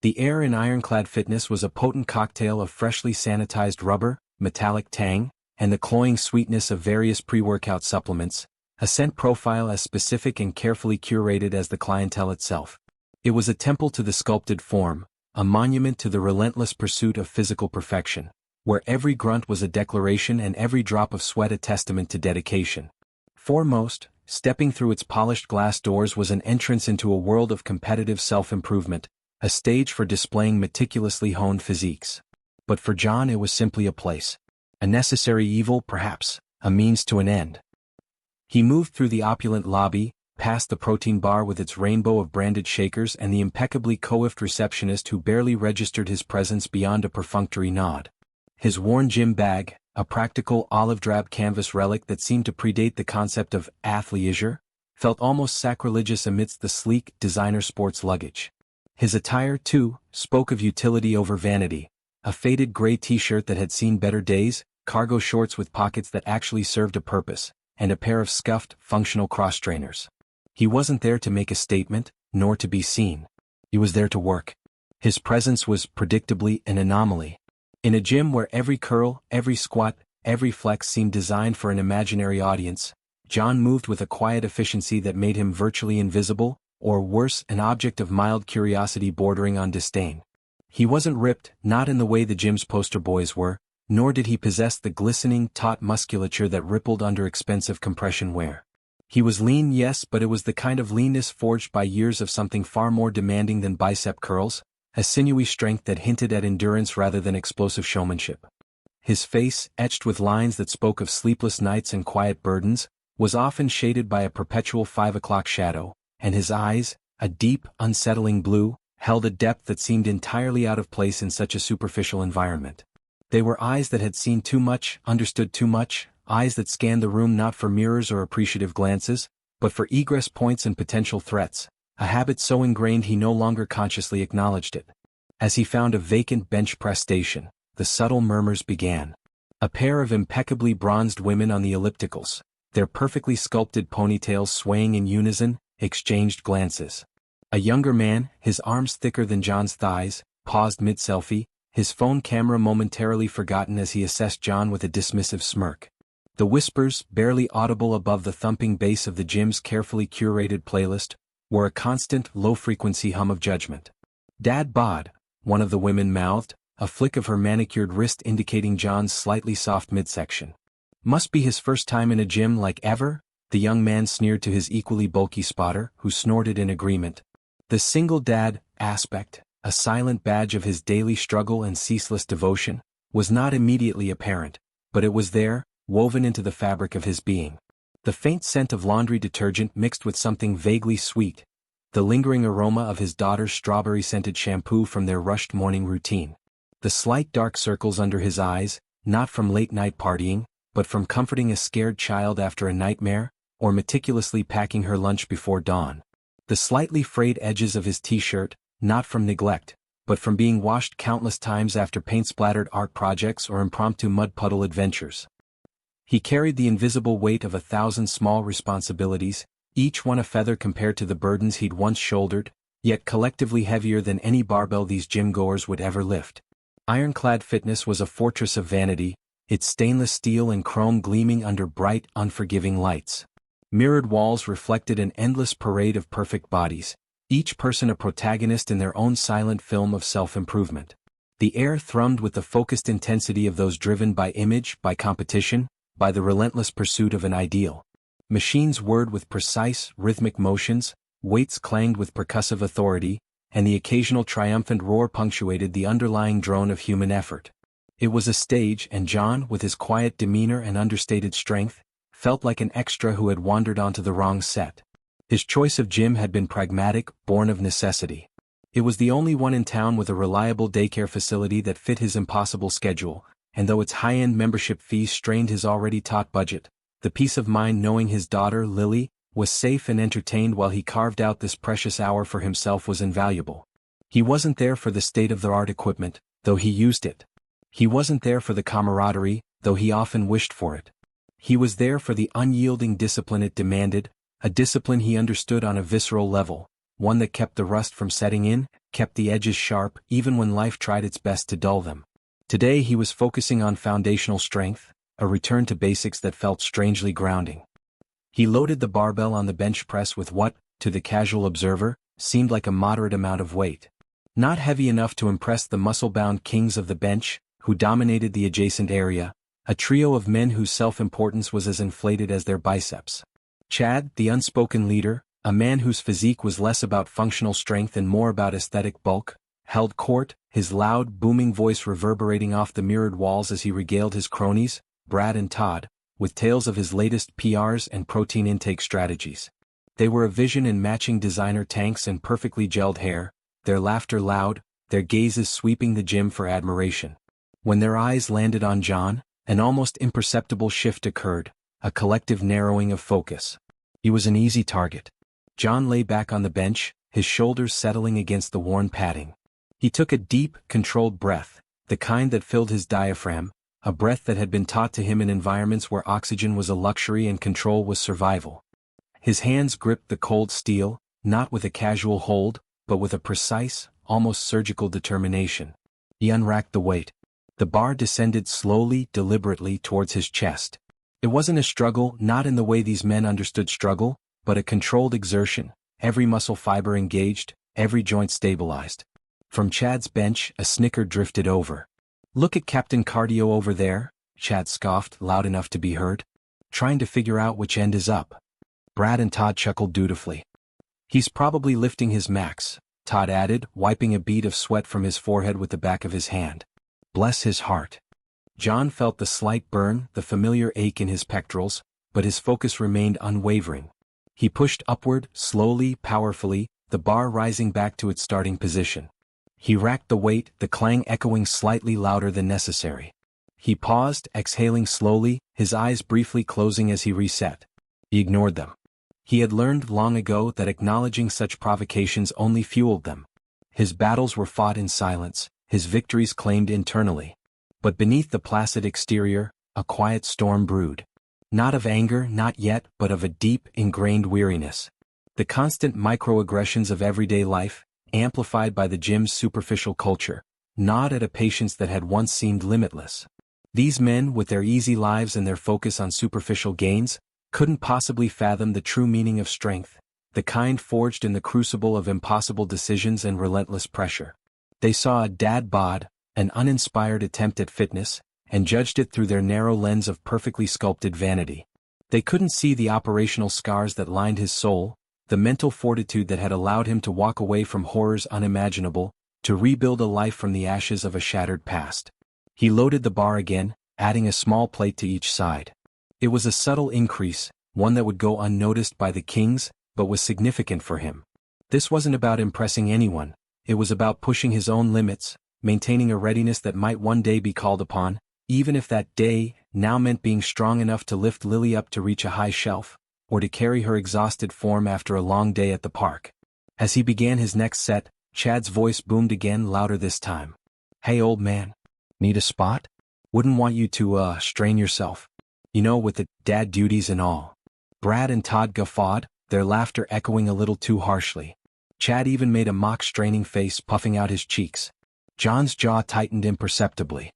The air in Ironclad Fitness was a potent cocktail of freshly sanitized rubber, metallic tang, and the cloying sweetness of various pre-workout supplements, a scent profile as specific and carefully curated as the clientele itself. It was a temple to the sculpted form, a monument to the relentless pursuit of physical perfection, where every grunt was a declaration and every drop of sweat a testament to dedication. Foremost, stepping through its polished glass doors was an entrance into a world of competitive self-improvement, a stage for displaying meticulously honed physiques. But for John it was simply a place. A necessary evil, perhaps, a means to an end. He moved through the opulent lobby, past the protein bar with its rainbow of branded shakers and the impeccably coiffed receptionist who barely registered his presence beyond a perfunctory nod. His worn gym bag, a practical olive-drab canvas relic that seemed to predate the concept of athleisure, felt almost sacrilegious amidst the sleek, designer sports luggage. His attire, too, spoke of utility over vanity, a faded gray t-shirt that had seen better days, cargo shorts with pockets that actually served a purpose, and a pair of scuffed, functional cross-trainers. He wasn't there to make a statement, nor to be seen. He was there to work. His presence was predictably an anomaly. In a gym where every curl, every squat, every flex seemed designed for an imaginary audience, John moved with a quiet efficiency that made him virtually invisible, or worse, an object of mild curiosity bordering on disdain. He wasn't ripped, not in the way the gym's poster boys were, nor did he possess the glistening, taut musculature that rippled under expensive compression wear. He was lean, yes, but it was the kind of leanness forged by years of something far more demanding than bicep curls, a sinewy strength that hinted at endurance rather than explosive showmanship. His face, etched with lines that spoke of sleepless nights and quiet burdens, was often shaded by a perpetual 5 o'clock shadow, and his eyes, a deep, unsettling blue, held a depth that seemed entirely out of place in such a superficial environment. They were eyes that had seen too much, understood too much, eyes that scanned the room not for mirrors or appreciative glances, but for egress points and potential threats, a habit so ingrained he no longer consciously acknowledged it. As he found a vacant bench press station, the subtle murmurs began. A pair of impeccably bronzed women on the ellipticals, their perfectly sculpted ponytails swaying in unison, exchanged glances. A younger man, his arms thicker than John's thighs, paused mid-selfie, his phone camera momentarily forgotten as he assessed John with a dismissive smirk. The whispers, barely audible above the thumping bass of the gym's carefully curated playlist, were a constant, low-frequency hum of judgment. "Dad bod," one of the women mouthed, a flick of her manicured wrist indicating John's slightly soft midsection. "Must be his first time in a gym like ever?" the young man sneered to his equally bulky spotter, who snorted in agreement. The single dad aspect, a silent badge of his daily struggle and ceaseless devotion, was not immediately apparent, but it was there, woven into the fabric of his being. The faint scent of laundry detergent mixed with something vaguely sweet, the lingering aroma of his daughter's strawberry-scented shampoo from their rushed morning routine. The slight dark circles under his eyes, not from late-night partying, but from comforting a scared child after a nightmare, or meticulously packing her lunch before dawn. The slightly frayed edges of his t-shirt, not from neglect, but from being washed countless times after paint-splattered art projects or impromptu mud-puddle adventures. He carried the invisible weight of 1,000 small responsibilities, each one a feather compared to the burdens he'd once shouldered, yet collectively heavier than any barbell these gym-goers would ever lift. Ironclad Fitness was a fortress of vanity, its stainless steel and chrome gleaming under bright, unforgiving lights. Mirrored walls reflected an endless parade of perfect bodies, each person a protagonist in their own silent film of self-improvement. The air thrummed with the focused intensity of those driven by image, by competition, by the relentless pursuit of an ideal. Machines whirred with precise, rhythmic motions, weights clanged with percussive authority, and the occasional triumphant roar punctuated the underlying drone of human effort. It was a stage, and John, with his quiet demeanor and understated strength, felt like an extra who had wandered onto the wrong set. His choice of gym had been pragmatic, born of necessity. It was the only one in town with a reliable daycare facility that fit his impossible schedule, and though its high-end membership fees strained his already taut budget, the peace of mind knowing his daughter, Lily, was safe and entertained while he carved out this precious hour for himself was invaluable. He wasn't there for the state-of-the-art equipment, though he used it. He wasn't there for the camaraderie, though he often wished for it. He was there for the unyielding discipline it demanded, a discipline he understood on a visceral level, one that kept the rust from setting in, kept the edges sharp even when life tried its best to dull them. Today he was focusing on foundational strength, a return to basics that felt strangely grounding. He loaded the barbell on the bench press with what, to the casual observer, seemed like a moderate amount of weight. Not heavy enough to impress the muscle-bound kings of the bench, who dominated the adjacent area, a trio of men whose self-importance was as inflated as their biceps. Chad, the unspoken leader, a man whose physique was less about functional strength and more about aesthetic bulk, held court, his loud, booming voice reverberating off the mirrored walls as he regaled his cronies, Brad and Todd, with tales of his latest PRs and protein intake strategies. They were a vision in matching designer tanks and perfectly gelled hair, their laughter loud, their gazes sweeping the gym for admiration. When their eyes landed on John, an almost imperceptible shift occurred, a collective narrowing of focus. He was an easy target. John lay back on the bench, his shoulders settling against the worn padding. He took a deep, controlled breath, the kind that filled his diaphragm, a breath that had been taught to him in environments where oxygen was a luxury and control was survival. His hands gripped the cold steel, not with a casual hold, but with a precise, almost surgical determination. He unracked the weight. The bar descended slowly, deliberately towards his chest. It wasn't a struggle, not in the way these men understood struggle, but a controlled exertion, every muscle fiber engaged, every joint stabilized. From Chad's bench, a snicker drifted over. "Look at Captain Cardio over there," Chad scoffed, loud enough to be heard. "Trying to figure out which end is up." Brad and Todd chuckled dutifully. "He's probably lifting his max," Todd added, wiping a bead of sweat from his forehead with the back of his hand. "Bless his heart." John felt the slight burn, the familiar ache in his pectorals, but his focus remained unwavering. He pushed upward, slowly, powerfully, the bar rising back to its starting position. He racked the weight, the clang echoing slightly louder than necessary. He paused, exhaling slowly, his eyes briefly closing as he reset. He ignored them. He had learned long ago that acknowledging such provocations only fueled them. His battles were fought in silence, his victories claimed internally. But beneath the placid exterior, a quiet storm brewed. Not of anger, not yet, but of a deep, ingrained weariness. The constant microaggressions of everyday life, amplified by the gym's superficial culture, gnawed at a patience that had once seemed limitless. These men, with their easy lives and their focus on superficial gains, couldn't possibly fathom the true meaning of strength, the kind forged in the crucible of impossible decisions and relentless pressure. They saw a dad bod, an uninspired attempt at fitness, and judged it through their narrow lens of perfectly sculpted vanity. They couldn't see the operational scars that lined his soul, the mental fortitude that had allowed him to walk away from horrors unimaginable, to rebuild a life from the ashes of a shattered past. He loaded the bar again, adding a small plate to each side. It was a subtle increase, one that would go unnoticed by the kings, but was significant for him. This wasn't about impressing anyone, it was about pushing his own limits, maintaining a readiness that might one day be called upon, even if that day now meant being strong enough to lift Lily up to reach a high shelf, or to carry her exhausted form after a long day at the park. As he began his next set, Chad's voice boomed again, louder this time. "Hey old man, need a spot? Wouldn't want you to, strain yourself. You know, with the dad duties and all." Brad and Todd guffawed, their laughter echoing a little too harshly. Chad even made a mock straining face, puffing out his cheeks. John's jaw tightened imperceptibly.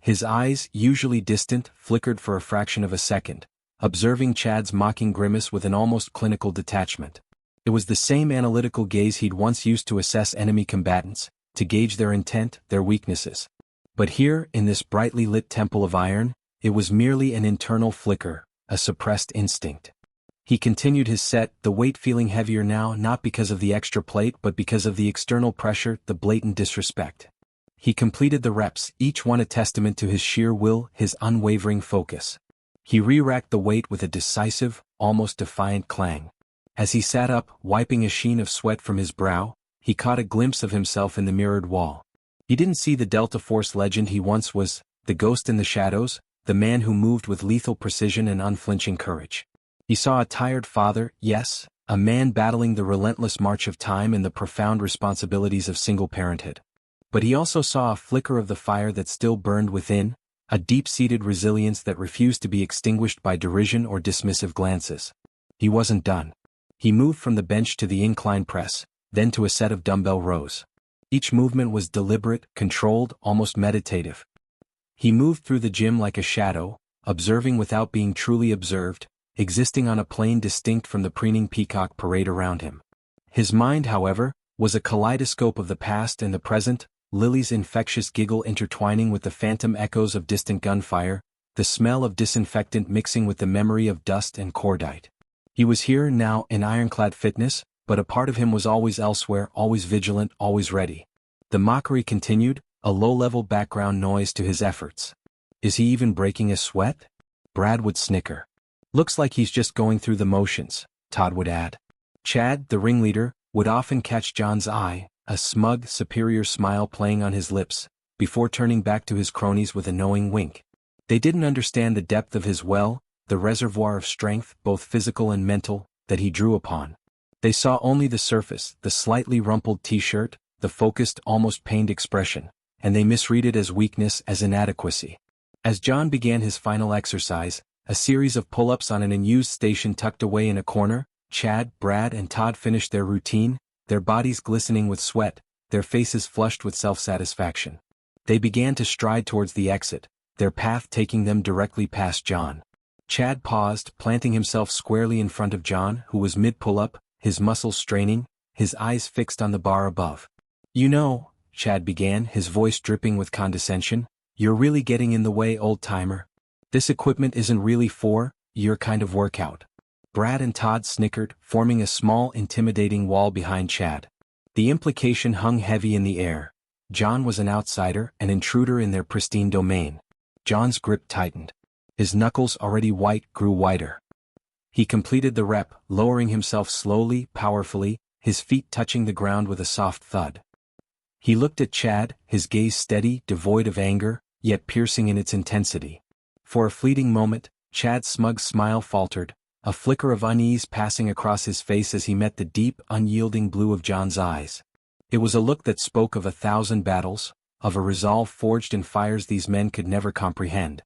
His eyes, usually distant, flickered for a fraction of a second, observing Chad's mocking grimace with an almost clinical detachment. It was the same analytical gaze he'd once used to assess enemy combatants, to gauge their intent, their weaknesses. But here, in this brightly lit temple of iron, it was merely an internal flicker, a suppressed instinct. He continued his set, the weight feeling heavier now not because of the extra plate but because of the external pressure, the blatant disrespect. He completed the reps, each one a testament to his sheer will, his unwavering focus. He re-racked the weight with a decisive, almost defiant clang. As he sat up, wiping a sheen of sweat from his brow, he caught a glimpse of himself in the mirrored wall. He didn't see the Delta Force legend he once was, the ghost in the shadows, the man who moved with lethal precision and unflinching courage. He saw a tired father, yes, a man battling the relentless march of time and the profound responsibilities of single parenthood. But he also saw a flicker of the fire that still burned within, a deep-seated resilience that refused to be extinguished by derision or dismissive glances. He wasn't done. He moved from the bench to the incline press, then to a set of dumbbell rows. Each movement was deliberate, controlled, almost meditative. He moved through the gym like a shadow, observing without being truly observed, existing on a plane distinct from the preening peacock parade around him. His mind, however, was a kaleidoscope of the past and the present, Lily's infectious giggle intertwining with the phantom echoes of distant gunfire, the smell of disinfectant mixing with the memory of dust and cordite. He was here now in ironclad fitness, but a part of him was always elsewhere, always vigilant, always ready. The mockery continued, a low-level background noise to his efforts. Is he even breaking a sweat? Brad would snicker. Looks like he's just going through the motions, Todd would add. Chad, the ringleader, would often catch John's eye, a smug, superior smile playing on his lips, before turning back to his cronies with a knowing wink. They didn't understand the depth of his well, the reservoir of strength, both physical and mental, that he drew upon. They saw only the surface, the slightly rumpled t-shirt, the focused, almost pained expression, and they misread it as weakness, as inadequacy. As John began his final exercise, a series of pull-ups on an unused station tucked away in a corner, Chad, Brad, and Todd finished their routine, their bodies glistening with sweat, their faces flushed with self-satisfaction. They began to stride towards the exit, their path taking them directly past John. Chad paused, planting himself squarely in front of John, who was mid-pull-up, his muscles straining, his eyes fixed on the bar above. You know, Chad began, his voice dripping with condescension, you're really getting in the way, old-timer. This equipment isn't really for your kind of workout. Brad and Todd snickered, forming a small, intimidating wall behind Chad. The implication hung heavy in the air. John was an outsider, an intruder in their pristine domain. John's grip tightened. His knuckles, already white, grew whiter. He completed the rep, lowering himself slowly, powerfully, his feet touching the ground with a soft thud. He looked at Chad, his gaze steady, devoid of anger, yet piercing in its intensity. For a fleeting moment, Chad's smug smile faltered, a flicker of unease passing across his face as he met the deep, unyielding blue of John's eyes. It was a look that spoke of 1,000 battles, of a resolve forged in fires these men could never comprehend.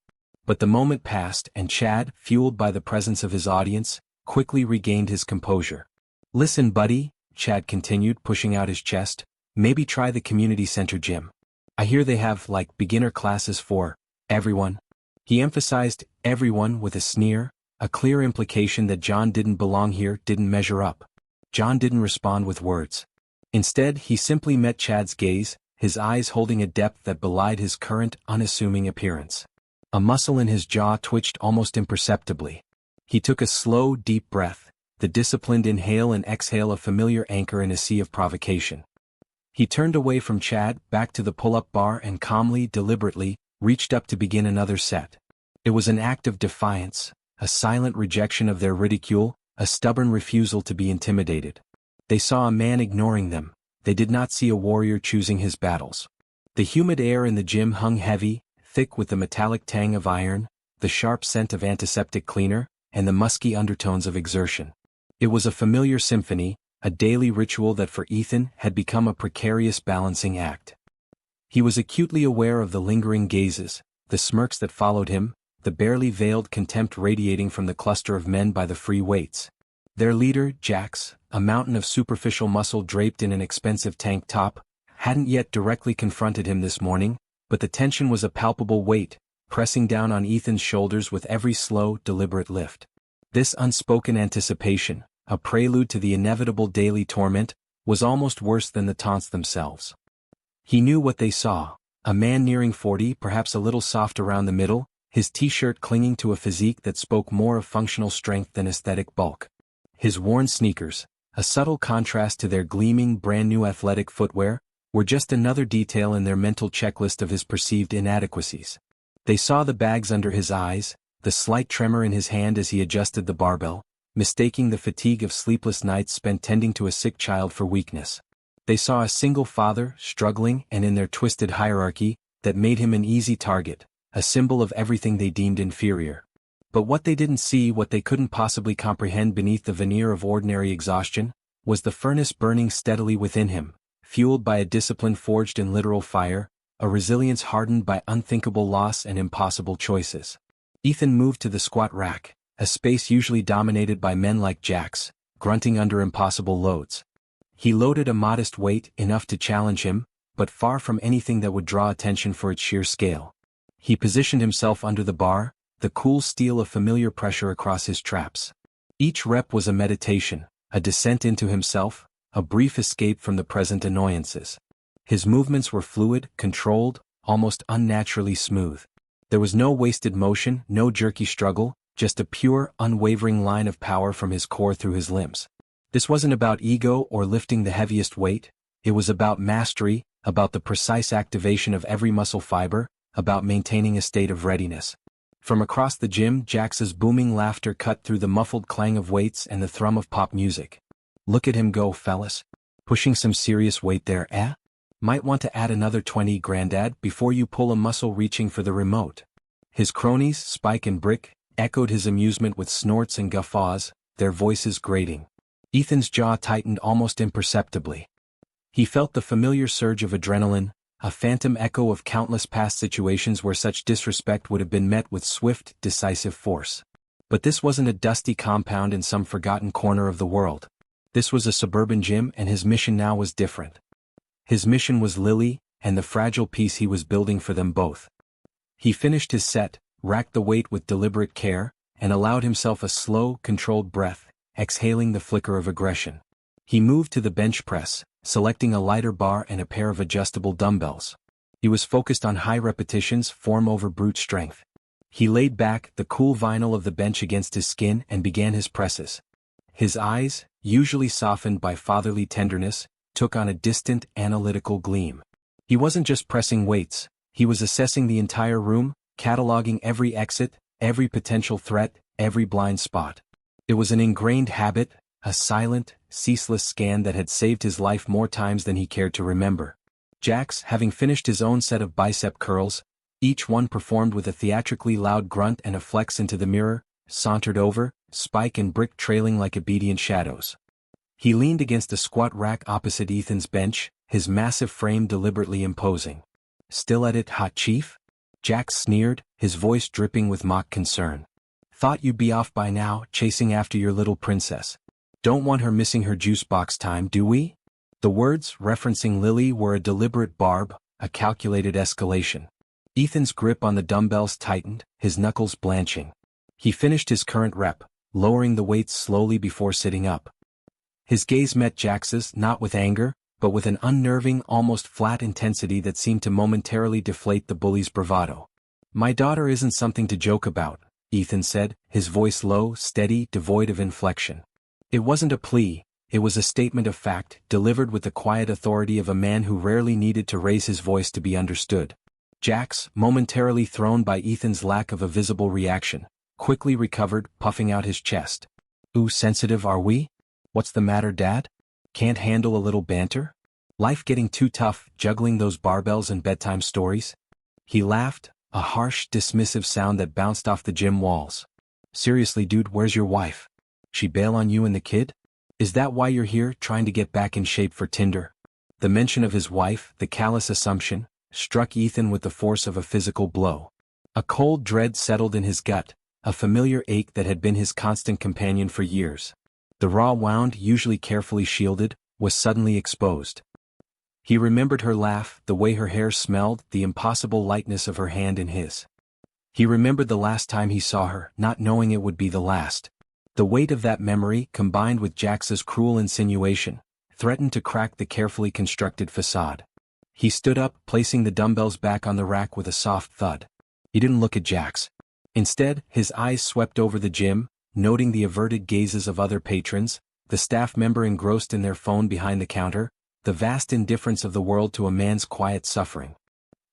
But the moment passed and Chad, fueled by the presence of his audience, quickly regained his composure. Listen, buddy, Chad continued, pushing out his chest, maybe try the community center gym. I hear they have, like, beginner classes for everyone. He emphasized everyone with a sneer, a clear implication that John didn't belong here, didn't measure up. John didn't respond with words. Instead, he simply met Chad's gaze, his eyes holding a depth that belied his current, unassuming appearance. A muscle in his jaw twitched almost imperceptibly. He took a slow, deep breath, the disciplined inhale and exhale a familiar anchor in a sea of provocation. He turned away from Chad, back to the pull-up bar and calmly, deliberately, reached up to begin another set. It was an act of defiance, a silent rejection of their ridicule, a stubborn refusal to be intimidated. They saw a man ignoring them, they did not see a warrior choosing his battles. The humid air in the gym hung heavy, thick with the metallic tang of iron, the sharp scent of antiseptic cleaner, and the musky undertones of exertion. It was a familiar symphony, a daily ritual that for Ethan had become a precarious balancing act. He was acutely aware of the lingering gazes, the smirks that followed him, the barely veiled contempt radiating from the cluster of men by the free weights. Their leader, Jax, a mountain of superficial muscle draped in an expensive tank top, hadn't yet directly confronted him this morning, but the tension was a palpable weight, pressing down on Ethan's shoulders with every slow, deliberate lift. This unspoken anticipation, a prelude to the inevitable daily torment, was almost worse than the taunts themselves. He knew what they saw, a man nearing 40, perhaps a little soft around the middle, his t-shirt clinging to a physique that spoke more of functional strength than aesthetic bulk. His worn sneakers, a subtle contrast to their gleaming, brand-new athletic footwear, were just another detail in their mental checklist of his perceived inadequacies. They saw the bags under his eyes, the slight tremor in his hand as he adjusted the barbell, mistaking the fatigue of sleepless nights spent tending to a sick child for weakness. They saw a single father, struggling and in their twisted hierarchy, that made him an easy target, a symbol of everything they deemed inferior. But what they didn't see, what they couldn't possibly comprehend beneath the veneer of ordinary exhaustion, was the furnace burning steadily within him, fueled by a discipline forged in literal fire, a resilience hardened by unthinkable loss and impossible choices. Ethan moved to the squat rack, a space usually dominated by men like Jax, grunting under impossible loads. He loaded a modest weight, enough to challenge him, but far from anything that would draw attention for its sheer scale. He positioned himself under the bar, the cool steel of familiar pressure across his traps. Each rep was a meditation, a descent into himself, a brief escape from the present annoyances. His movements were fluid, controlled, almost unnaturally smooth. There was no wasted motion, no jerky struggle, just a pure, unwavering line of power from his core through his limbs. This wasn't about ego or lifting the heaviest weight, it was about mastery, about the precise activation of every muscle fiber, about maintaining a state of readiness. From across the gym, Jax's booming laughter cut through the muffled clang of weights and the thrum of pop music. "Look at him go, fellas. Pushing some serious weight there, eh? Might want to add another 20, Grandad, before you pull a muscle reaching for the remote." His cronies, Spike and Brick, echoed his amusement with snorts and guffaws, their voices grating. Ethan's jaw tightened almost imperceptibly. He felt the familiar surge of adrenaline, a phantom echo of countless past situations where such disrespect would have been met with swift, decisive force. But this wasn't a dusty compound in some forgotten corner of the world. This was a suburban gym, and his mission now was different. His mission was Lily, and the fragile peace he was building for them both. He finished his set, racked the weight with deliberate care, and allowed himself a slow, controlled breath, exhaling the flicker of aggression. He moved to the bench press, selecting a lighter bar and a pair of adjustable dumbbells. He was focused on high repetitions, form over brute strength. He laid back, the cool vinyl of the bench against his skin, and began his presses. His eyes, usually softened by fatherly tenderness, took on a distant, analytical gleam. He wasn't just pressing weights, he was assessing the entire room, cataloging every exit, every potential threat, every blind spot. It was an ingrained habit, a silent, ceaseless scan that had saved his life more times than he cared to remember. Jax, having finished his own set of bicep curls, each one performed with a theatrically loud grunt and a flex into the mirror, sauntered over, Spike and Brick trailing like obedient shadows. He leaned against a squat rack opposite Ethan's bench, his massive frame deliberately imposing. "Still at it, hot chief?" Jax sneered, his voice dripping with mock concern. "Thought you'd be off by now, chasing after your little princess. Don't want her missing her juice box time, do we?" The words, referencing Lily, were a deliberate barb, a calculated escalation. Ethan's grip on the dumbbells tightened, his knuckles blanching. He finished his current rep, lowering the weights slowly before sitting up. His gaze met Jax's, not with anger, but with an unnerving, almost flat intensity that seemed to momentarily deflate the bully's bravado. "My daughter isn't something to joke about," Ethan said, his voice low, steady, devoid of inflection. It wasn't a plea, it was a statement of fact, delivered with the quiet authority of a man who rarely needed to raise his voice to be understood. Jax, momentarily thrown by Ethan's lack of a visible reaction, quickly recovered, puffing out his chest. "Ooh, sensitive are we? What's the matter, Dad? Can't handle a little banter? Life getting too tough, juggling those barbells and bedtime stories?" He laughed, a harsh, dismissive sound that bounced off the gym walls. "Seriously, dude, where's your wife? She bail on you and the kid? Is that why you're here, trying to get back in shape for Tinder?" The mention of his wife, the callous assumption, struck Ethan with the force of a physical blow. A cold dread settled in his gut, a familiar ache that had been his constant companion for years. The raw wound, usually carefully shielded, was suddenly exposed. He remembered her laugh, the way her hair smelled, the impossible lightness of her hand in his. He remembered the last time he saw her, not knowing it would be the last. The weight of that memory, combined with Jax's cruel insinuation, threatened to crack the carefully constructed facade. He stood up, placing the dumbbells back on the rack with a soft thud. He didn't look at Jax. Instead, his eyes swept over the gym, noting the averted gazes of other patrons, the staff member engrossed in their phone behind the counter, the vast indifference of the world to a man's quiet suffering.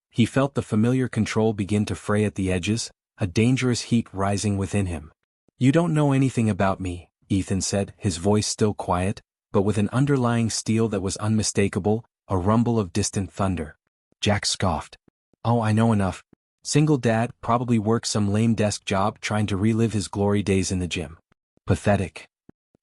He felt the familiar control begin to fray at the edges, a dangerous heat rising within him. "You don't know anything about me," Ethan said, his voice still quiet, but with an underlying steel that was unmistakable, a rumble of distant thunder. Jax scoffed. "Oh, I know enough. Single dad, probably works some lame desk job trying to relive his glory days in the gym. Pathetic."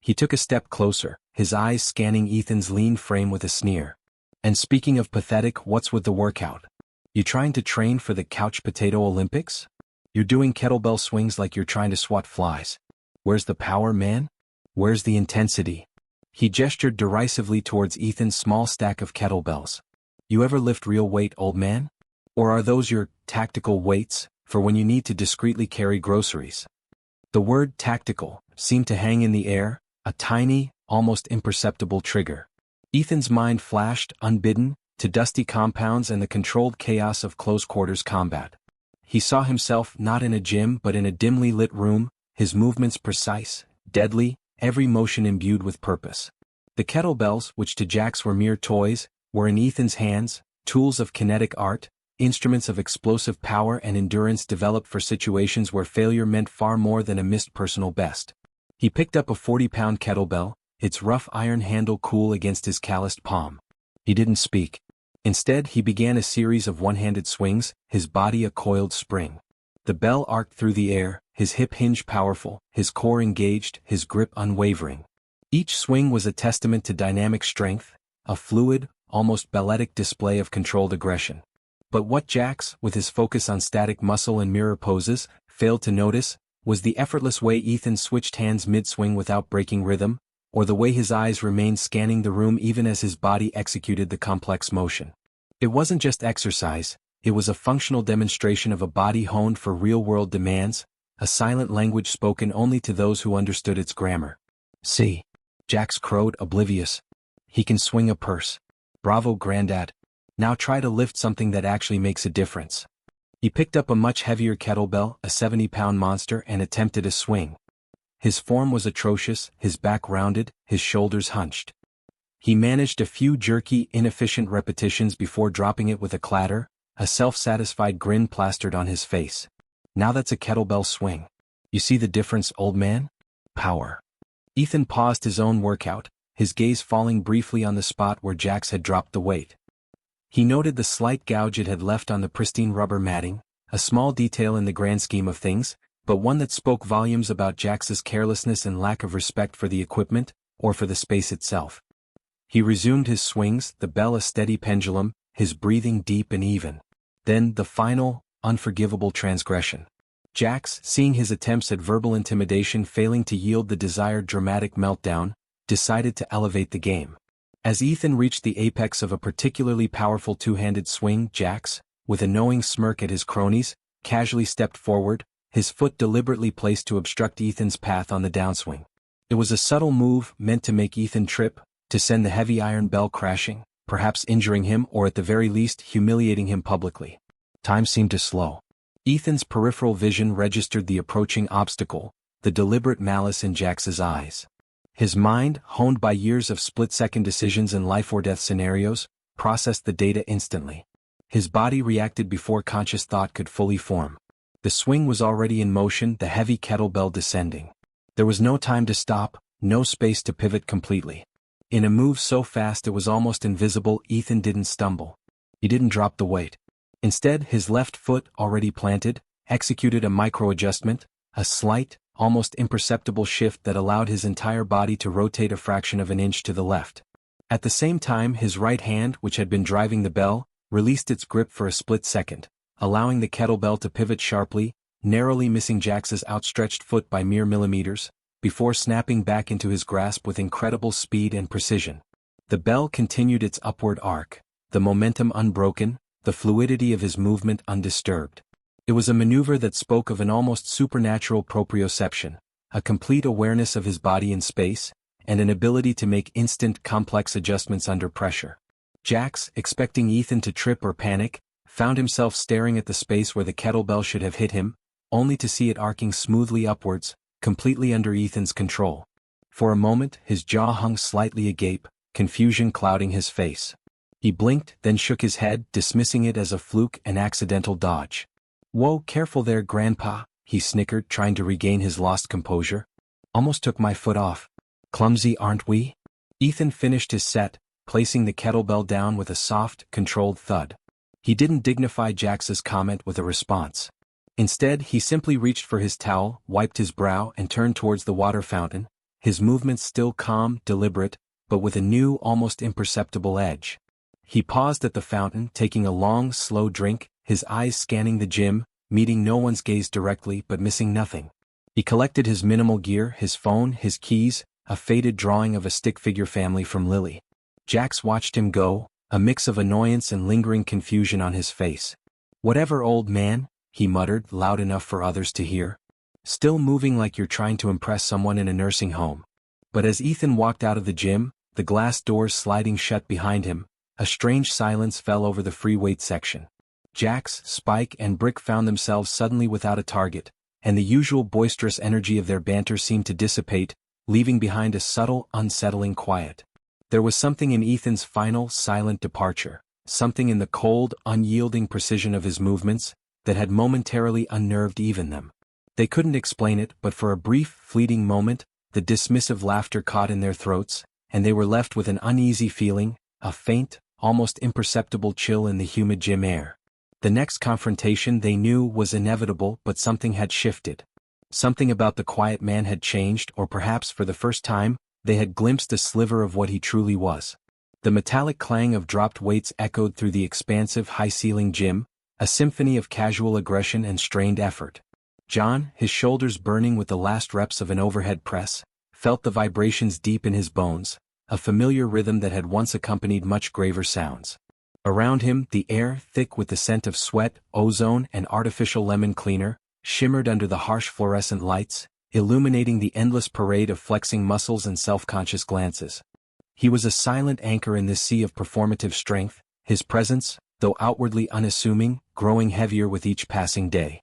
He took a step closer, his eyes scanning Ethan's lean frame with a sneer. "And speaking of pathetic, what's with the workout? You trying to train for the couch potato Olympics? You're doing kettlebell swings like you're trying to swat flies. Where's the power, man? Where's the intensity?" He gestured derisively towards Ethan's small stack of kettlebells. You ever lift real weight, old man? Or are those your tactical weights, for when you need to discreetly carry groceries? The word tactical seemed to hang in the air, a tiny, almost imperceptible trigger. Ethan's mind flashed, unbidden, to dusty compounds and the controlled chaos of close-quarters combat. He saw himself not in a gym but in a dimly lit room, his movements precise, deadly, every motion imbued with purpose. The kettlebells, which to Jax were mere toys, were in Ethan's hands, tools of kinetic art, instruments of explosive power and endurance developed for situations where failure meant far more than a missed personal best. He picked up a 40-pound kettlebell, its rough iron handle cool against his calloused palm. He didn't speak. Instead, he began a series of one-handed swings, his body a coiled spring. The bell arced through the air, his hip hinge powerful, his core engaged, his grip unwavering. Each swing was a testament to dynamic strength, a fluid, almost balletic display of controlled aggression. But what Jax, with his focus on static muscle and mirror poses, failed to notice, was the effortless way Ethan switched hands mid-swing without breaking rhythm, or the way his eyes remained scanning the room even as his body executed the complex motion. It wasn't just exercise, it was a functional demonstration of a body honed for real-world demands, a silent language spoken only to those who understood its grammar. See, Jax crowed, oblivious. He can swing a purse. Bravo, Grandad. Now try to lift something that actually makes a difference. He picked up a much heavier kettlebell, a 70-pound monster, and attempted a swing. His form was atrocious, his back rounded, his shoulders hunched. He managed a few jerky, inefficient repetitions before dropping it with a clatter, a self-satisfied grin plastered on his face. Now that's a kettlebell swing. You see the difference, old man? Power. Ethan paused his own workout, his gaze falling briefly on the spot where Jax had dropped the weight. He noted the slight gouge it had left on the pristine rubber matting, a small detail in the grand scheme of things, but one that spoke volumes about Jax's carelessness and lack of respect for the equipment, or for the space itself. He resumed his swings, the bell a steady pendulum, his breathing deep and even. Then the final, unforgivable transgression. Jax, seeing his attempts at verbal intimidation failing to yield the desired dramatic meltdown, decided to elevate the game. As Ethan reached the apex of a particularly powerful two-handed swing, Jax, with a knowing smirk at his cronies, casually stepped forward, his foot deliberately placed to obstruct Ethan's path on the downswing. It was a subtle move meant to make Ethan trip, to send the heavy iron bell crashing, perhaps injuring him or at the very least humiliating him publicly. Time seemed to slow. Ethan's peripheral vision registered the approaching obstacle, the deliberate malice in Jax's eyes. His mind, honed by years of split-second decisions in life-or-death scenarios, processed the data instantly. His body reacted before conscious thought could fully form. The swing was already in motion, the heavy kettlebell descending. There was no time to stop, no space to pivot completely. In a move so fast it was almost invisible, Ethan didn't stumble. He didn't drop the weight. Instead, his left foot, already planted, executed a micro-adjustment, a slight, almost imperceptible shift that allowed his entire body to rotate a fraction of an inch to the left. At the same time, his right hand, which had been driving the bell, released its grip for a split second, allowing the kettlebell to pivot sharply, narrowly missing Jax's outstretched foot by mere millimeters, before snapping back into his grasp with incredible speed and precision. The bell continued its upward arc, the momentum unbroken, the fluidity of his movement undisturbed. It was a maneuver that spoke of an almost supernatural proprioception, a complete awareness of his body in space, and an ability to make instant, complex adjustments under pressure. Jax, expecting Ethan to trip or panic, found himself staring at the space where the kettlebell should have hit him, only to see it arcing smoothly upwards, completely under Ethan's control. For a moment, his jaw hung slightly agape, confusion clouding his face. He blinked, then shook his head, dismissing it as a fluke, an accidental dodge. "Whoa, careful there, Grandpa," he snickered, trying to regain his lost composure. "Almost took my foot off. Clumsy, aren't we?" Ethan finished his set, placing the kettlebell down with a soft, controlled thud. He didn't dignify Jax's comment with a response. Instead, he simply reached for his towel, wiped his brow and turned towards the water fountain, his movements still calm, deliberate, but with a new, almost imperceptible edge. He paused at the fountain, taking a long, slow drink, his eyes scanning the gym, meeting no one's gaze directly but missing nothing. He collected his minimal gear, his phone, his keys, a faded drawing of a stick figure family from Lily. Jax watched him go, a mix of annoyance and lingering confusion on his face. "Whatever, old man," he muttered, loud enough for others to hear. "Still moving like you're trying to impress someone in a nursing home." But as Ethan walked out of the gym, the glass doors sliding shut behind him, a strange silence fell over the free weight section. Jax, Spike, and Brick found themselves suddenly without a target, and the usual boisterous energy of their banter seemed to dissipate, leaving behind a subtle, unsettling quiet. There was something in Ethan's final, silent departure, something in the cold, unyielding precision of his movements, that had momentarily unnerved even them. They couldn't explain it, but for a brief, fleeting moment, the dismissive laughter caught in their throats, and they were left with an uneasy feeling, a faint, almost imperceptible chill in the humid gym air. The next confrontation they knew was inevitable, but something had shifted. Something about the quiet man had changed, or perhaps for the first time, they had glimpsed a sliver of what he truly was. The metallic clang of dropped weights echoed through the expansive high-ceiling gym, a symphony of casual aggression and strained effort. John, his shoulders burning with the last reps of an overhead press, felt the vibrations deep in his bones, a familiar rhythm that had once accompanied much graver sounds. Around him, the air, thick with the scent of sweat, ozone, and artificial lemon cleaner, shimmered under the harsh fluorescent lights, illuminating the endless parade of flexing muscles and self-conscious glances. He was a silent anchor in this sea of performative strength, his presence, though outwardly unassuming, growing heavier with each passing day.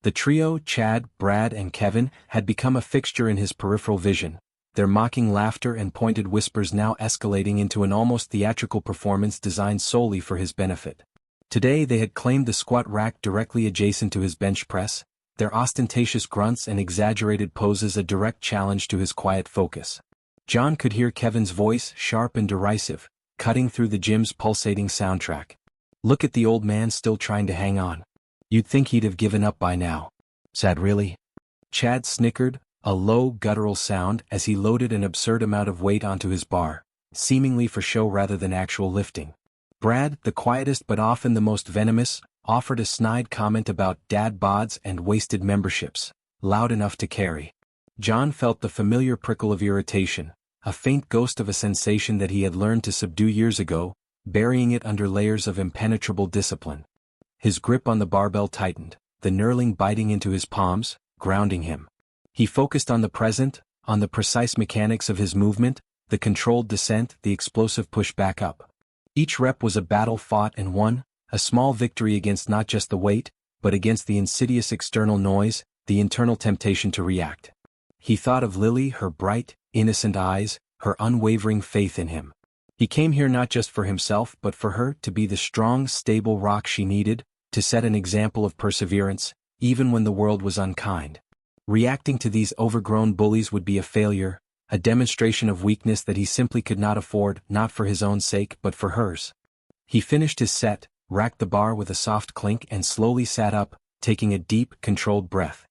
The trio, Chad, Brad, and Kevin, had become a fixture in his peripheral vision, their mocking laughter and pointed whispers now escalating into an almost theatrical performance designed solely for his benefit. Today they had claimed the squat rack directly adjacent to his bench press, their ostentatious grunts and exaggerated poses a direct challenge to his quiet focus. John could hear Kevin's voice, sharp and derisive, cutting through the gym's pulsating soundtrack. "Look at the old man still trying to hang on. You'd think he'd have given up by now." "Sad really?" Chad snickered, a low, guttural sound as he loaded an absurd amount of weight onto his bar, seemingly for show rather than actual lifting. Brad, the quietest but often the most venomous, offered a snide comment about dad bods and wasted memberships, loud enough to carry. John felt the familiar prickle of irritation, a faint ghost of a sensation that he had learned to subdue years ago, burying it under layers of impenetrable discipline. His grip on the barbell tightened, the knurling biting into his palms, grounding him. He focused on the present, on the precise mechanics of his movement, the controlled descent, the explosive push back up. Each rep was a battle fought and won, a small victory against not just the weight, but against the insidious external noise, the internal temptation to react. He thought of Lily, her bright, innocent eyes, her unwavering faith in him. He came here not just for himself but for her, to be the strong, stable rock she needed, to set an example of perseverance, even when the world was unkind. Reacting to these overgrown bullies would be a failure, a demonstration of weakness that he simply could not afford, not for his own sake but for hers. He finished his set, racked the bar with a soft clink and slowly sat up, taking a deep, controlled breath.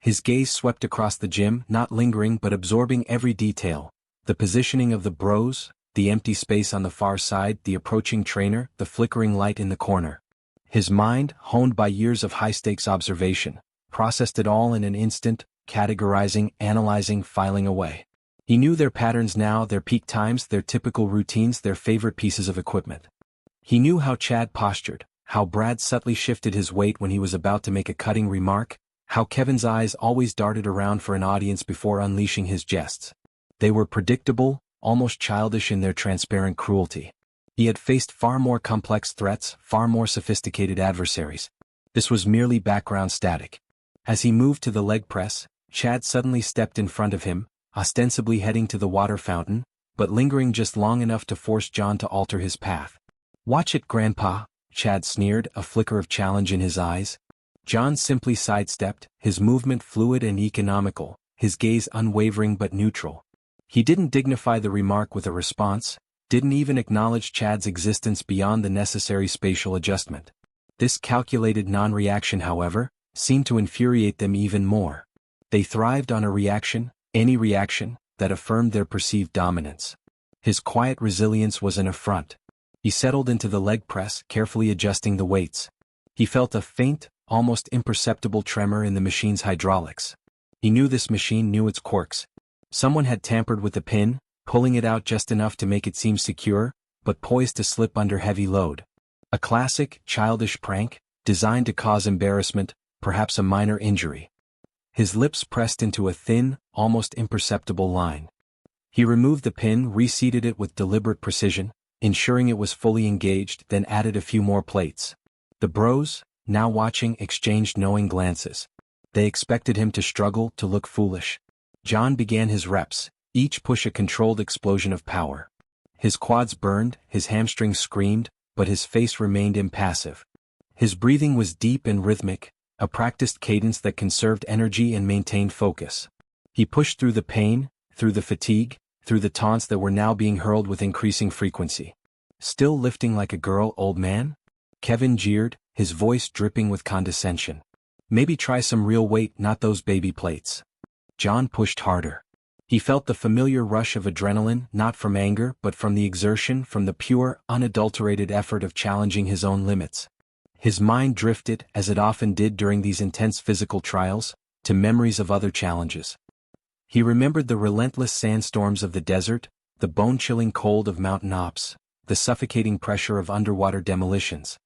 His gaze swept across the gym, not lingering but absorbing every detail, the positioning of the bros, the empty space on the far side, the approaching trainer, the flickering light in the corner. His mind, honed by years of high-stakes observation, processed it all in an instant, categorizing, analyzing, filing away. He knew their patterns now, their peak times, their typical routines, their favorite pieces of equipment. He knew how Chad postured, how Brad subtly shifted his weight when he was about to make a cutting remark, how Kevin's eyes always darted around for an audience before unleashing his jests. They were predictable, almost childish in their transparent cruelty. He had faced far more complex threats, far more sophisticated adversaries. This was merely background static. As he moved to the leg press, Chad suddenly stepped in front of him, ostensibly heading to the water fountain, but lingering just long enough to force John to alter his path. "Watch it, Grandpa," Chad sneered, a flicker of challenge in his eyes. John simply sidestepped, his movement fluid and economical, his gaze unwavering but neutral. He didn't dignify the remark with a response, didn't even acknowledge Chad's existence beyond the necessary spatial adjustment. This calculated non-reaction, however, seemed to infuriate them even more. They thrived on a reaction, any reaction, that affirmed their perceived dominance. His quiet resilience was an affront. He settled into the leg press, carefully adjusting the weights. He felt a faint, almost imperceptible tremor in the machine's hydraulics. He knew this machine knew its quirks. Someone had tampered with the pin, pulling it out just enough to make it seem secure, but poised to slip under heavy load. A classic, childish prank, designed to cause embarrassment, perhaps a minor injury. His lips pressed into a thin, almost imperceptible line. He removed the pin, reseated it with deliberate precision, ensuring it was fully engaged, then added a few more plates. The bros, now watching, exchanged knowing glances. They expected him to struggle, to look foolish. John began his reps, each push a controlled explosion of power. His quads burned, his hamstrings screamed, but his face remained impassive. His breathing was deep and rhythmic, a practiced cadence that conserved energy and maintained focus. He pushed through the pain, through the fatigue, through the taunts that were now being hurled with increasing frequency. "Still lifting like a girl, old man?" Kevin jeered, his voice dripping with condescension. "Maybe try some real weight, not those baby plates." John pushed harder. He felt the familiar rush of adrenaline, not from anger but from the exertion, from the pure, unadulterated effort of challenging his own limits. His mind drifted, as it often did during these intense physical trials, to memories of other challenges. He remembered the relentless sandstorms of the desert, the bone-chilling cold of mountain ops, the suffocating pressure of underwater demolitions.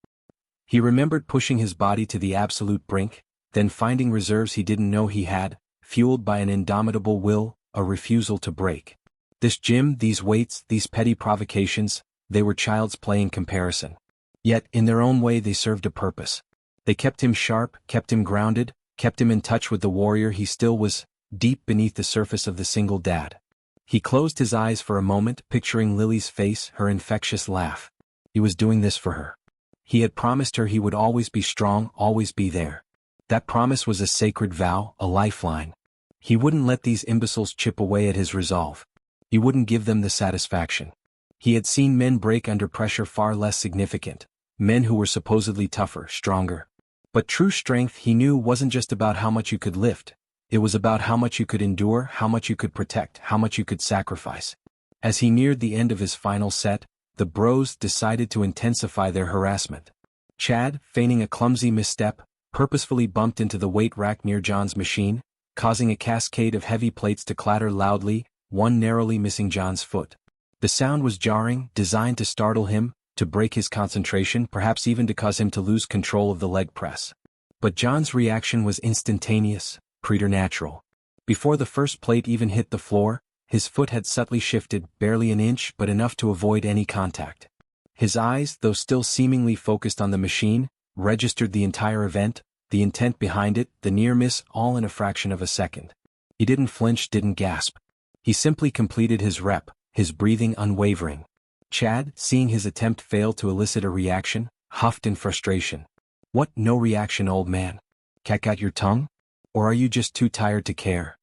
He remembered pushing his body to the absolute brink, then finding reserves he didn't know he had, fueled by an indomitable will, a refusal to break. This gym, these weights, these petty provocations, they were child's play in comparison. Yet, in their own way, they served a purpose. They kept him sharp, kept him grounded, kept him in touch with the warrior he still was, deep beneath the surface of the single dad. He closed his eyes for a moment, picturing Lily's face, her infectious laugh. He was doing this for her. He had promised her he would always be strong, always be there. That promise was a sacred vow, a lifeline. He wouldn't let these imbeciles chip away at his resolve. He wouldn't give them the satisfaction. He had seen men break under pressure far less significant. Men who were supposedly tougher, stronger. But true strength, he knew, wasn't just about how much you could lift. It was about how much you could endure, how much you could protect, how much you could sacrifice. As he neared the end of his final set, the bros decided to intensify their harassment. Chad, feigning a clumsy misstep, purposefully bumped into the weight rack near John's machine, causing a cascade of heavy plates to clatter loudly, one narrowly missing John's foot. The sound was jarring, designed to startle him, to break his concentration, perhaps even to cause him to lose control of the leg press. But John's reaction was instantaneous, preternatural. Before the first plate even hit the floor, his foot had subtly shifted, barely an inch but enough to avoid any contact. His eyes, though still seemingly focused on the machine, registered the entire event, the intent behind it, the near miss, all in a fraction of a second. He didn't flinch, didn't gasp. He simply completed his rep, his breathing unwavering. Chad, seeing his attempt fail to elicit a reaction, huffed in frustration. "What, no reaction, old man? Cat out your tongue? Or are you just too tired to care?"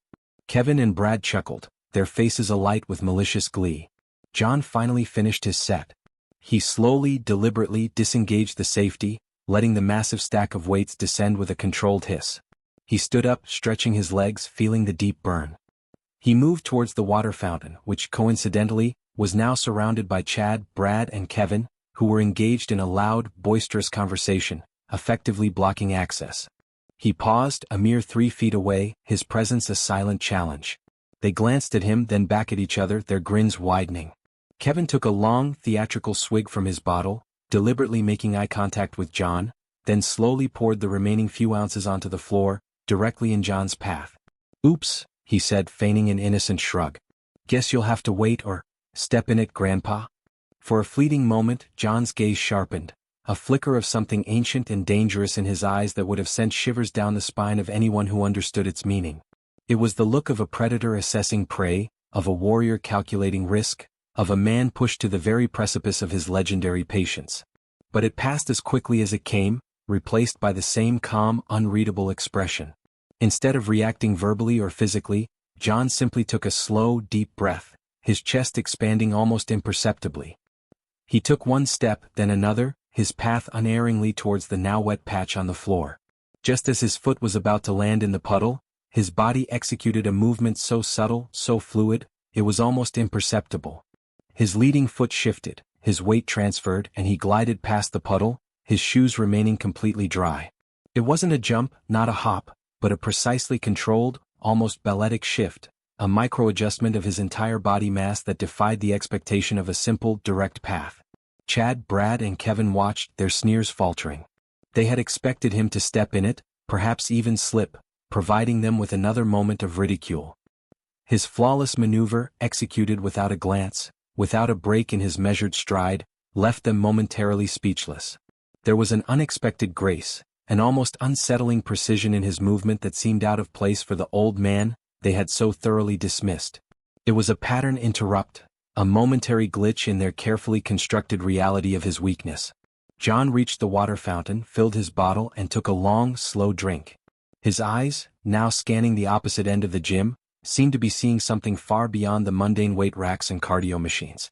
Kevin and Brad chuckled, their faces alight with malicious glee. John finally finished his set. He slowly, deliberately disengaged the safety, letting the massive stack of weights descend with a controlled hiss. He stood up, stretching his legs, feeling the deep burn. He moved towards the water fountain, which, coincidentally, was now surrounded by Chad, Brad, and Kevin, who were engaged in a loud, boisterous conversation, effectively blocking access. He paused, a mere 3 feet away, his presence a silent challenge. They glanced at him, then back at each other, their grins widening. Kevin took a long, theatrical swig from his bottle, deliberately making eye contact with John, then slowly poured the remaining few ounces onto the floor, directly in John's path. "Oops," he said, feigning an innocent shrug. "Guess you'll have to wait or step in it, Grandpa." For a fleeting moment, John's gaze sharpened, a flicker of something ancient and dangerous in his eyes that would have sent shivers down the spine of anyone who understood its meaning. It was the look of a predator assessing prey, of a warrior calculating risk, of a man pushed to the very precipice of his legendary patience. But it passed as quickly as it came, replaced by the same calm, unreadable expression. Instead of reacting verbally or physically, John simply took a slow, deep breath, his chest expanding almost imperceptibly. He took one step, then another, his path unerringly towards the now wet patch on the floor. Just as his foot was about to land in the puddle, his body executed a movement so subtle, so fluid, it was almost imperceptible. His leading foot shifted, his weight transferred, and he glided past the puddle, his shoes remaining completely dry. It wasn't a jump, not a hop, but a precisely controlled, almost balletic shift, a micro-adjustment of his entire body mass that defied the expectation of a simple, direct path. Chad, Brad and Kevin watched, their sneers faltering. They had expected him to step in it, perhaps even slip, providing them with another moment of ridicule. His flawless maneuver, executed without a glance, without a break in his measured stride, left them momentarily speechless. There was an unexpected grace, an almost unsettling precision in his movement that seemed out of place for the old man they had so thoroughly dismissed. It was a pattern interrupt, a momentary glitch in their carefully constructed reality of his weakness. John reached the water fountain, filled his bottle and took a long, slow drink. His eyes, now scanning the opposite end of the gym, seemed to be seeing something far beyond the mundane weight racks and cardio machines.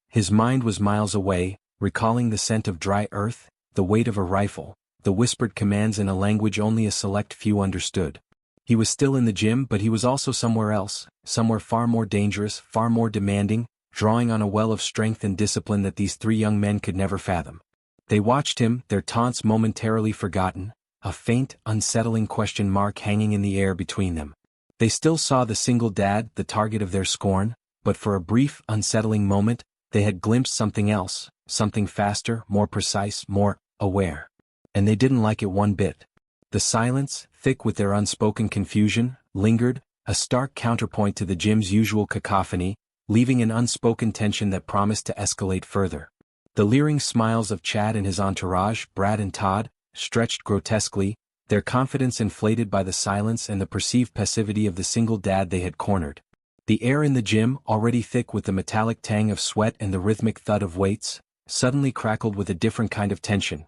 His mind was miles away, recalling the scent of dry earth, the weight of a rifle, the whispered commands in a language only a select few understood. He was still in the gym, but he was also somewhere else, somewhere far more dangerous, far more demanding, drawing on a well of strength and discipline that these three young men could never fathom. They watched him, their taunts momentarily forgotten, a faint, unsettling question mark hanging in the air between them. They still saw the single dad, the target of their scorn, but for a brief, unsettling moment, they had glimpsed something else, something faster, more precise, more aware. And they didn't like it one bit. The silence, thick with their unspoken confusion, lingered, a stark counterpoint to the gym's usual cacophony, leaving an unspoken tension that promised to escalate further. The leering smiles of Chad and his entourage, Brad and Todd, stretched grotesquely, their confidence inflated by the silence and the perceived passivity of the single dad they had cornered. The air in the gym, already thick with the metallic tang of sweat and the rhythmic thud of weights, suddenly crackled with a different kind of tension,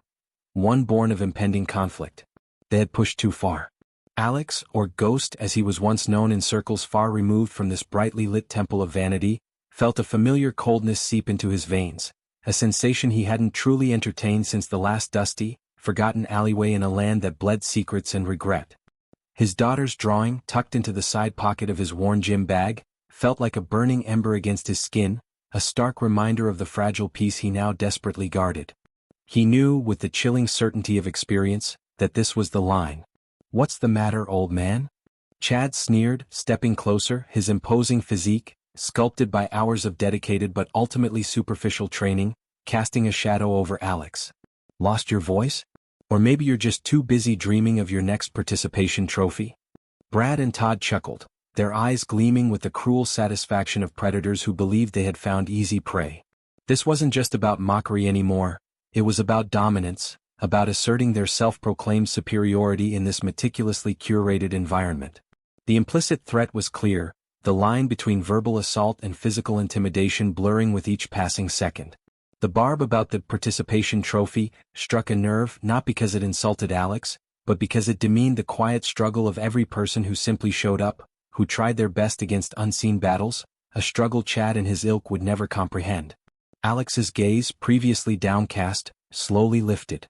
one born of impending conflict. They had pushed too far. Alex, or Ghost as he was once known in circles far removed from this brightly lit temple of vanity, felt a familiar coldness seep into his veins, a sensation he hadn't truly entertained since the last dusty, forgotten alleyway in a land that bled secrets and regret. His daughter's drawing, tucked into the side pocket of his worn gym bag, felt like a burning ember against his skin, a stark reminder of the fragile peace he now desperately guarded. He knew, with the chilling certainty of experience, that this was the line. "What's the matter, old man?" Chad sneered, stepping closer, his imposing physique, sculpted by hours of dedicated but ultimately superficial training, casting a shadow over Alex. "Lost your voice? Or maybe you're just too busy dreaming of your next participation trophy?" Brad and Todd chuckled, their eyes gleaming with the cruel satisfaction of predators who believed they had found easy prey. This wasn't just about mockery anymore, it was about dominance, about asserting their self-proclaimed superiority in this meticulously curated environment. The implicit threat was clear, the line between verbal assault and physical intimidation blurring with each passing second. The barb about the participation trophy struck a nerve not because it insulted Alex, but because it demeaned the quiet struggle of every person who simply showed up, who tried their best against unseen battles, a struggle Chad and his ilk would never comprehend. Alex's gaze, previously downcast, slowly lifted.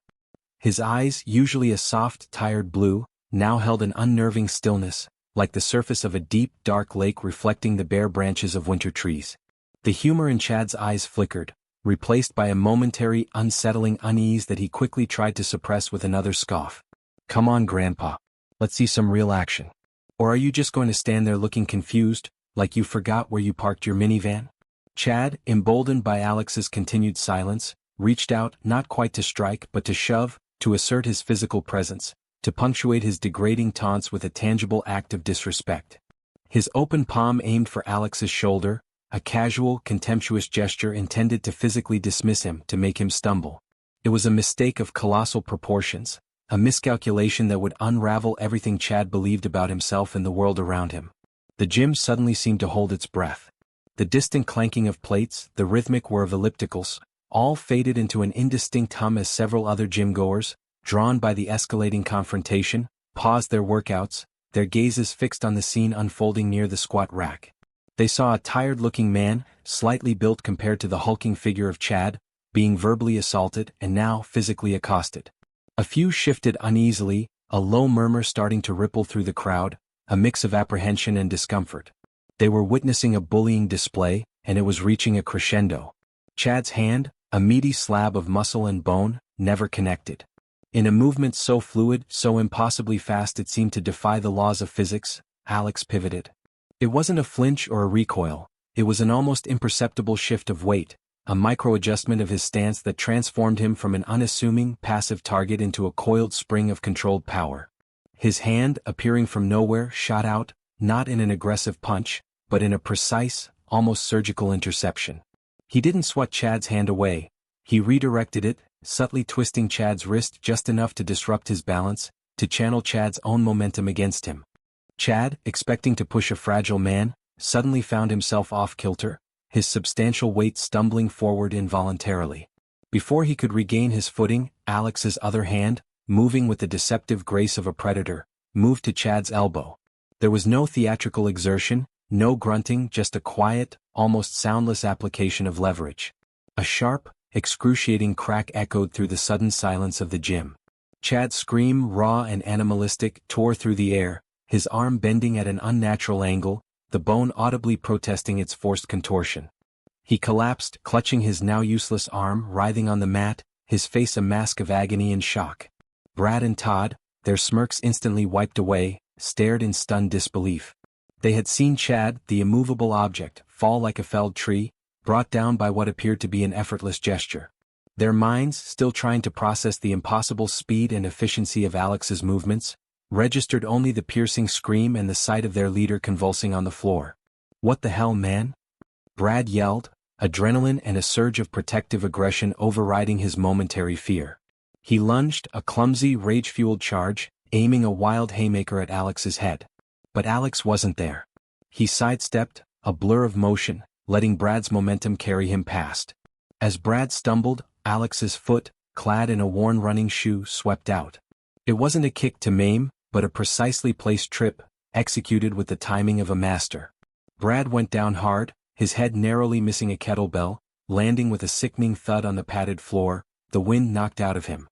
His eyes, usually a soft, tired blue, now held an unnerving stillness, like the surface of a deep, dark lake reflecting the bare branches of winter trees. The humor in Chad's eyes flickered, replaced by a momentary, unsettling unease that he quickly tried to suppress with another scoff. "Come on, Grandpa. Let's see some real action. Or are you just going to stand there looking confused, like you forgot where you parked your minivan?" Chad, emboldened by Alex's continued silence, reached out, not quite to strike but to shove, to assert his physical presence, to punctuate his degrading taunts with a tangible act of disrespect. His open palm aimed for Alex's shoulder, a casual, contemptuous gesture intended to physically dismiss him, to make him stumble. It was a mistake of colossal proportions, a miscalculation that would unravel everything Chad believed about himself and the world around him. The gym suddenly seemed to hold its breath. The distant clanking of plates, the rhythmic whir of ellipticals, all faded into an indistinct hum as several other gym-goers, drawn by the escalating confrontation, paused their workouts, their gazes fixed on the scene unfolding near the squat rack. They saw a tired-looking man, slightly built compared to the hulking figure of Chad, being verbally assaulted and now physically accosted. A few shifted uneasily, a low murmur starting to ripple through the crowd, a mix of apprehension and discomfort. They were witnessing a bullying display, and it was reaching a crescendo. Chad's hand, a meaty slab of muscle and bone, never connected. In a movement so fluid, so impossibly fast it seemed to defy the laws of physics, Alex pivoted. It wasn't a flinch or a recoil, it was an almost imperceptible shift of weight, a micro-adjustment of his stance that transformed him from an unassuming, passive target into a coiled spring of controlled power. His hand, appearing from nowhere, shot out, not in an aggressive punch, but in a precise, almost surgical interception. He didn't swat Chad's hand away, he redirected it, subtly twisting Chad's wrist just enough to disrupt his balance, to channel Chad's own momentum against him. Chad, expecting to push a fragile man, suddenly found himself off-kilter, his substantial weight stumbling forward involuntarily. Before he could regain his footing, Alex's other hand, moving with the deceptive grace of a predator, moved to Chad's elbow. There was no theatrical exertion, no grunting, just a quiet, almost soundless application of leverage. A sharp, excruciating crack echoed through the sudden silence of the gym. Chad's scream, raw and animalistic, tore through the air, his arm bending at an unnatural angle, the bone audibly protesting its forced contortion. He collapsed, clutching his now useless arm, writhing on the mat, his face a mask of agony and shock. Brad and Todd, their smirks instantly wiped away, stared in stunned disbelief. They had seen Chad, the immovable object, fall like a felled tree, brought down by what appeared to be an effortless gesture. Their minds, still trying to process the impossible speed and efficiency of Alex's movements, registered only the piercing scream and the sight of their leader convulsing on the floor. "What the hell, man?" Brad yelled, adrenaline and a surge of protective aggression overriding his momentary fear. He lunged, a clumsy, rage-fueled charge, aiming a wild haymaker at Alex's head. But Alex wasn't there. He sidestepped, a blur of motion, letting Brad's momentum carry him past. As Brad stumbled, Alex's foot, clad in a worn running shoe, swept out. It wasn't a kick to maim, but a precisely placed trip, executed with the timing of a master. Brad went down hard, his head narrowly missing a kettlebell, landing with a sickening thud on the padded floor, the wind knocked out of him.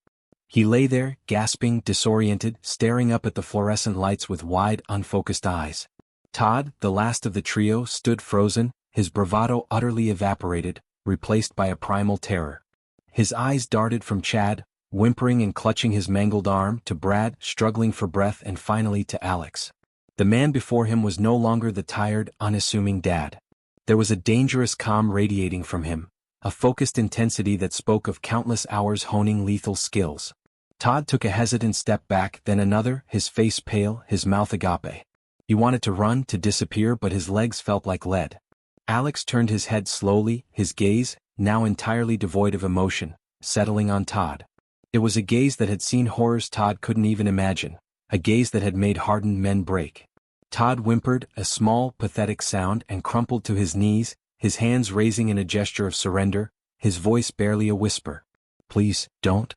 He lay there, gasping, disoriented, staring up at the fluorescent lights with wide, unfocused eyes. Todd, the last of the trio, stood frozen, his bravado utterly evaporated, replaced by a primal terror. His eyes darted from Chad, whimpering and clutching his mangled arm, to Brad, struggling for breath, and finally to Alex. The man before him was no longer the tired, unassuming dad. There was a dangerous calm radiating from him, a focused intensity that spoke of countless hours honing lethal skills. Todd took a hesitant step back, then another, his face pale, his mouth agape. He wanted to run, to disappear, but his legs felt like lead. Alex turned his head slowly, his gaze, now entirely devoid of emotion, settling on Todd. It was a gaze that had seen horrors Todd couldn't even imagine, a gaze that had made hardened men break. Todd whimpered, a small, pathetic sound, and crumpled to his knees, his hands raising in a gesture of surrender, his voice barely a whisper. "Please, don't."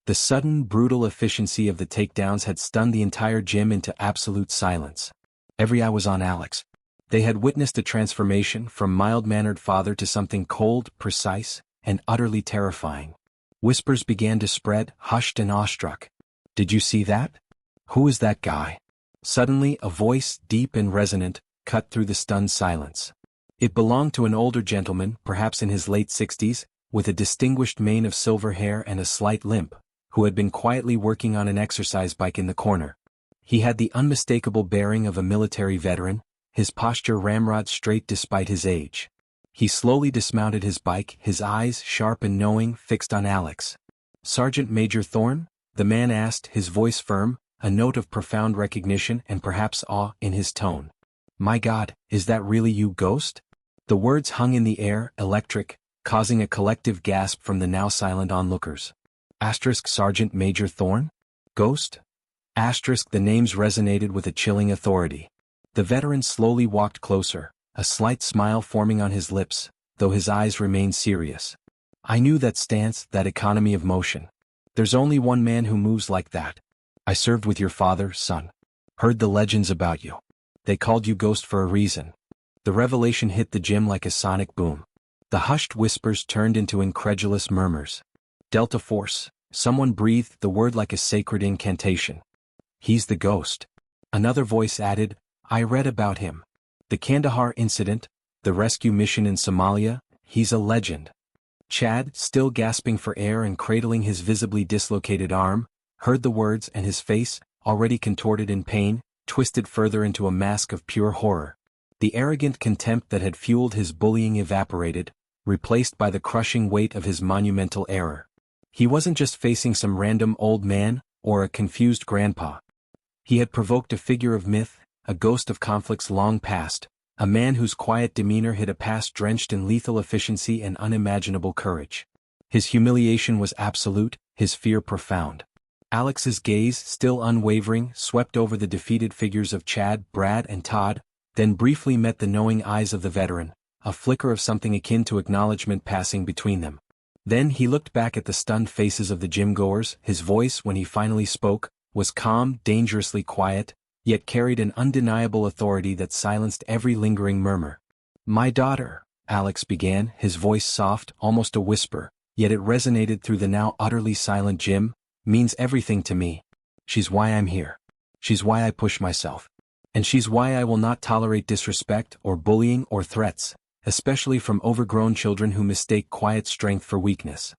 The sudden, brutal efficiency of the takedowns had stunned the entire gym into absolute silence. Every eye was on Alex. They had witnessed a transformation from mild-mannered father to something cold, precise, and utterly terrifying. Whispers began to spread, hushed and awestruck. "Did you see that? Who is that guy?" Suddenly, a voice, deep and resonant, cut through the stunned silence. It belonged to an older gentleman, perhaps in his late 60s, with a distinguished mane of silver hair and a slight limp, who had been quietly working on an exercise bike in the corner. He had the unmistakable bearing of a military veteran, his posture ramrod straight despite his age. He slowly dismounted his bike, his eyes, sharp and knowing, fixed on Alex. "Sergeant Major Thorne?" the man asked, his voice firm, a note of profound recognition and perhaps awe in his tone. "My God, is that really you, Ghost?" The words hung in the air, electric, causing a collective gasp from the now silent onlookers. Sergeant Major Thorne? Ghost? The names resonated with a chilling authority. The veteran slowly walked closer, a slight smile forming on his lips, though his eyes remained serious. "I knew that stance, that economy of motion. There's only one man who moves like that. I served with your father, son. Heard the legends about you. They called you Ghost for a reason." The revelation hit the gym like a sonic boom. The hushed whispers turned into incredulous murmurs. "Delta Force," someone breathed the word like a sacred incantation. "He's the Ghost." Another voice added, "I read about him. The Kandahar incident, the rescue mission in Somalia, he's a legend." Chad, still gasping for air and cradling his visibly dislocated arm, heard the words and his face, already contorted in pain, twisted further into a mask of pure horror. The arrogant contempt that had fueled his bullying evaporated, replaced by the crushing weight of his monumental error. He wasn't just facing some random old man, or a confused grandpa. He had provoked a figure of myth, a ghost of conflicts long past, a man whose quiet demeanor hid a past drenched in lethal efficiency and unimaginable courage. His humiliation was absolute, his fear profound. Alex's gaze, still unwavering, swept over the defeated figures of Chad, Brad, and Todd, then briefly met the knowing eyes of the veteran, a flicker of something akin to acknowledgement passing between them. Then he looked back at the stunned faces of the gym-goers. His voice, when he finally spoke, was calm, dangerously quiet, yet carried an undeniable authority that silenced every lingering murmur. "My daughter," Alex began, his voice soft, almost a whisper, yet it resonated through the now utterly silent gym, "means everything to me. She's why I'm here. She's why I push myself. And she's why I will not tolerate disrespect or bullying or threats, especially from overgrown children who mistake quiet strength for weakness."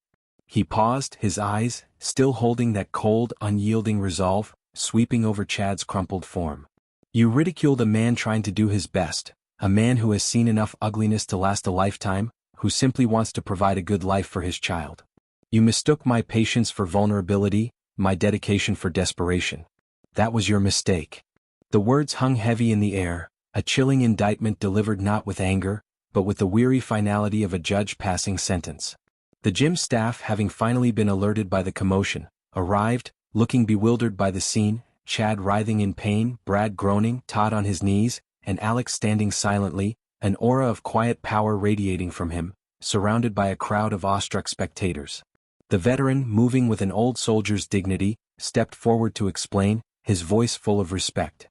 He paused, his eyes, still holding that cold, unyielding resolve, sweeping over Chad's crumpled form. "You ridiculed a man trying to do his best, a man who has seen enough ugliness to last a lifetime, who simply wants to provide a good life for his child. You mistook my patience for vulnerability, my dedication for desperation. That was your mistake." The words hung heavy in the air, a chilling indictment delivered not with anger, but with the weary finality of a judge passing sentence. The gym staff, having finally been alerted by the commotion, arrived, looking bewildered by the scene, Chad writhing in pain, Brad groaning, Todd on his knees, and Alex standing silently, an aura of quiet power radiating from him, surrounded by a crowd of awestruck spectators. The veteran, moving with an old soldier's dignity, stepped forward to explain, his voice full of respect.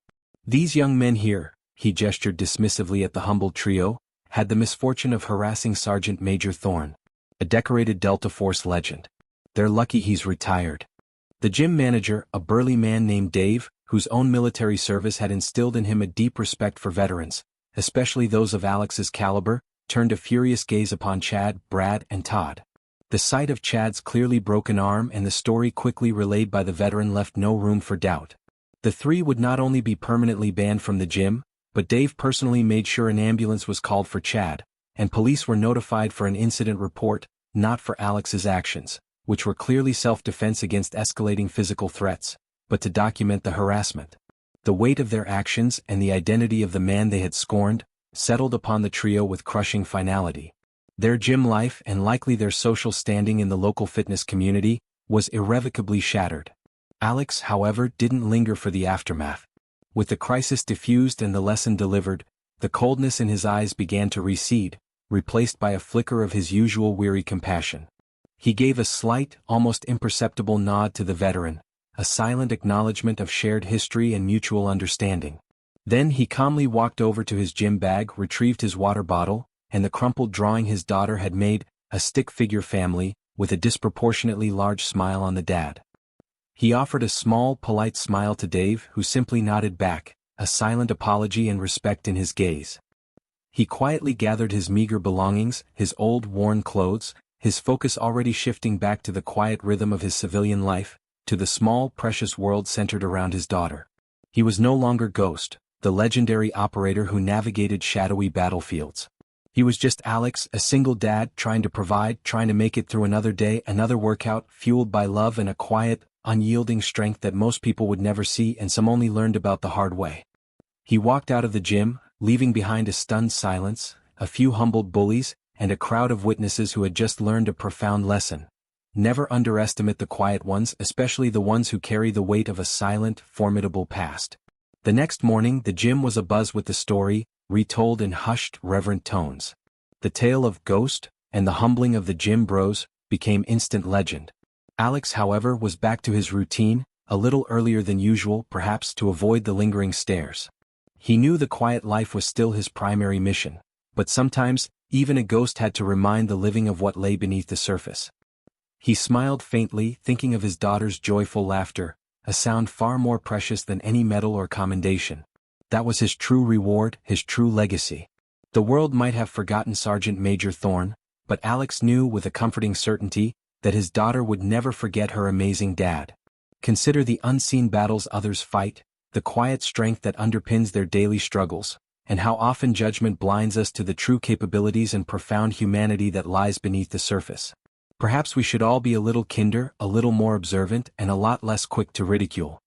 "These young men here," he gestured dismissively at the humble trio, "had the misfortune of harassing Sergeant Major Thorne, a decorated Delta Force legend. They're lucky he's retired." The gym manager, a burly man named Dave, whose own military service had instilled in him a deep respect for veterans, especially those of Alex's caliber, turned a furious gaze upon Chad, Brad, and Todd. The sight of Chad's clearly broken arm and the story quickly relayed by the veteran left no room for doubt. The three would not only be permanently banned from the gym, but Dave personally made sure an ambulance was called for Chad, and police were notified for an incident report, not for Alex's actions, which were clearly self-defense against escalating physical threats, but to document the harassment. The weight of their actions and the identity of the man they had scorned settled upon the trio with crushing finality. Their gym life, and likely their social standing in the local fitness community, was irrevocably shattered. Alex, however, didn't linger for the aftermath. With the crisis diffused and the lesson delivered, the coldness in his eyes began to recede, replaced by a flicker of his usual weary compassion. He gave a slight, almost imperceptible nod to the veteran, a silent acknowledgement of shared history and mutual understanding. Then he calmly walked over to his gym bag, retrieved his water bottle, and the crumpled drawing his daughter had made, a stick-figure family, with a disproportionately large smile on the dad. He offered a small, polite smile to Dave, who simply nodded back, a silent apology and respect in his gaze. He quietly gathered his meager belongings, his old, worn clothes, his focus already shifting back to the quiet rhythm of his civilian life, to the small, precious world centered around his daughter. He was no longer Ghost, the legendary operator who navigated shadowy battlefields. He was just Alex, a single dad trying to provide, trying to make it through another day, another workout, fueled by love and a quiet, unyielding strength that most people would never see and some only learned about the hard way. He walked out of the gym, leaving behind a stunned silence, a few humbled bullies, and a crowd of witnesses who had just learned a profound lesson. Never underestimate the quiet ones, especially the ones who carry the weight of a silent, formidable past. The next morning, the gym was abuzz with the story, retold in hushed, reverent tones. The tale of Ghost, and the humbling of the gym bros, became instant legend. Alex, however, was back to his routine, a little earlier than usual, perhaps to avoid the lingering stares. He knew the quiet life was still his primary mission, but sometimes, even a ghost had to remind the living of what lay beneath the surface. He smiled faintly, thinking of his daughter's joyful laughter, a sound far more precious than any medal or commendation. That was his true reward, his true legacy. The world might have forgotten Sergeant Major Thorne, but Alex knew with a comforting certainty that his daughter would never forget her amazing dad. Consider the unseen battles others fight, the quiet strength that underpins their daily struggles, and how often judgment blinds us to the true capabilities and profound humanity that lies beneath the surface. Perhaps we should all be a little kinder, a little more observant, and a lot less quick to ridicule.